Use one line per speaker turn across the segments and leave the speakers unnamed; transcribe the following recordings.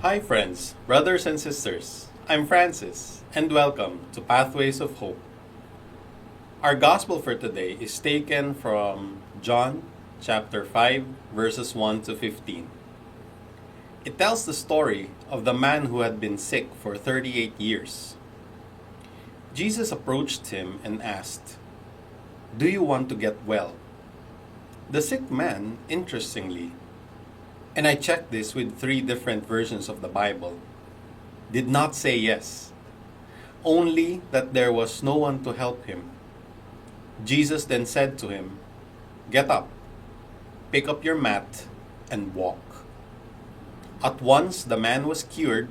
Hi, friends, brothers, and sisters. I'm Francis, and welcome to Pathways of Hope. Our gospel for today is taken from John chapter 5, verses 1 to 15. It tells the story of the man who had been sick for 38 years. Jesus approached him and asked, "Do you want to get well?" The sick man, interestingly, and I checked this with 3 different versions of the Bible, did not say yes, only that there was no one to help him. Jesus then said to him, "Get up, pick up your mat, and walk." At once the man was cured.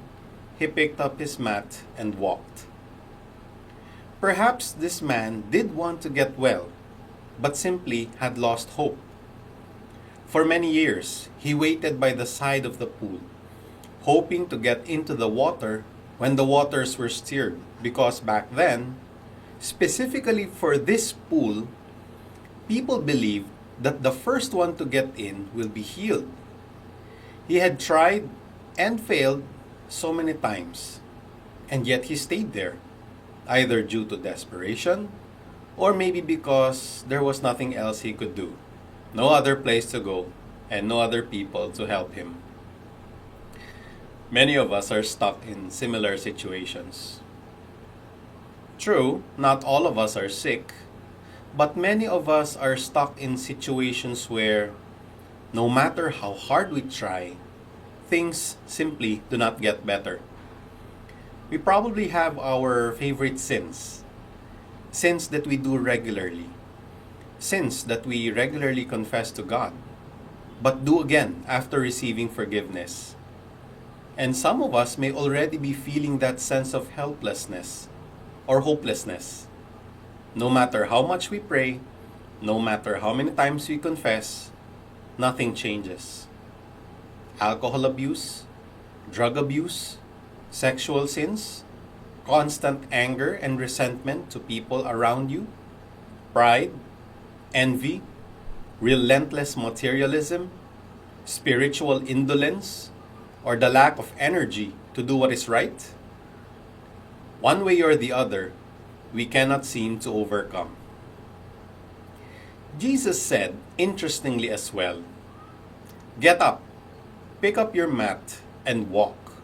He picked up his mat and walked. Perhaps this man did want to get well, but simply had lost hope. For many years, he waited by the side of the pool, hoping to get into the water when the waters were stirred, because back then, specifically for this pool, people believed that the first one to get in will be healed. He had tried and failed so many times, and yet he stayed there, either due to desperation or maybe because there was nothing else he could do. No other place to go, and no other people to help him. Many of us are stuck in similar situations. True, not all of us are sick, but many of us are stuck in situations where, no matter how hard we try, things simply do not get better. We probably have our favorite sins that we do regularly, sins that we regularly confess to God, but do again after receiving forgiveness. And some of us may already be feeling that sense of helplessness or hopelessness. No matter how much we pray, no matter how many times we confess, nothing changes. Alcohol abuse, drug abuse, sexual sins, constant anger and resentment to people around you, pride, envy, relentless materialism, spiritual indolence, or the lack of energy to do what is right. One way or the other, we cannot seem to overcome. Jesus said, interestingly as well, "Get up, pick up your mat, and walk."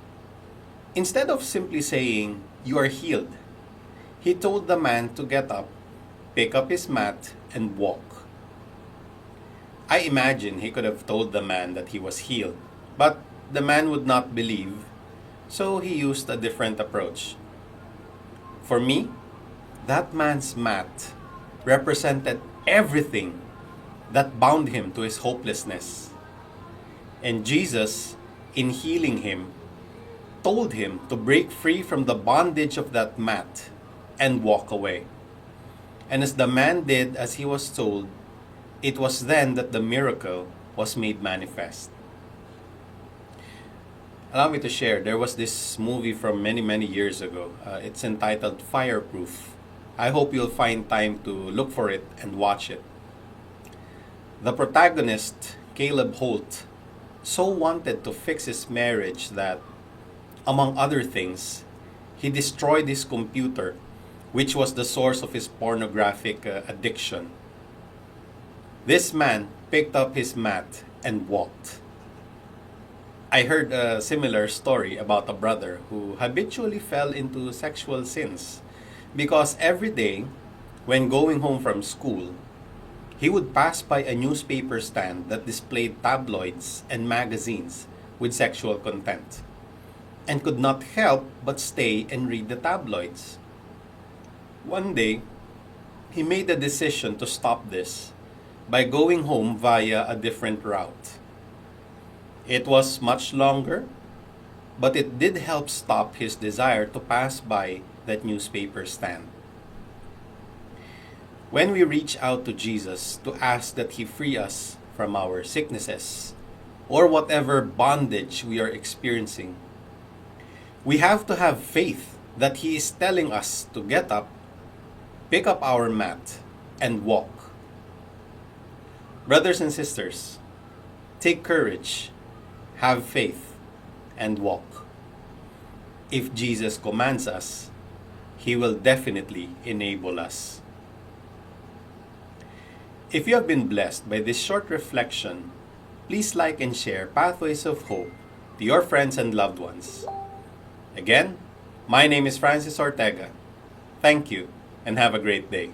Instead of simply saying, "You are healed," he told the man to get up, pick up his mat, and walk. I imagine he could have told the man that he was healed, but the man would not believe, so he used a different approach. For me, that man's mat represented everything that bound him to his hopelessness. And Jesus, in healing him, told him to break free from the bondage of that mat and walk away. And as the man did as he was told, it was then that the miracle was made manifest. Allow me to share, there was this movie from many years ago. It's entitled Fireproof. I hope you'll find time to look for it and watch it. The protagonist, Caleb Holt, so wanted to fix his marriage that, among other things, he destroyed his computer, which was the source of his pornographic addiction. This man picked up his mat and walked. I heard a similar story about a brother who habitually fell into sexual sins because every day, when going home from school, he would pass by a newspaper stand that displayed tabloids and magazines with sexual content, and could not help but stay and read the tabloids. One day, he made the decision to stop this by going home via a different route. It was much longer, but it did help stop his desire to pass by that newspaper stand. When we reach out to Jesus to ask that He free us from our sicknesses or whatever bondage we are experiencing, we have to have faith that He is telling us to get up, pick up our mat, and walk. Brothers and sisters, take courage, have faith, and walk. If Jesus commands us, He will definitely enable us. If you have been blessed by this short reflection, please like and share Pathways of Hope to your friends and loved ones. Again, my name is Francis Ortega. Thank you and have a great day.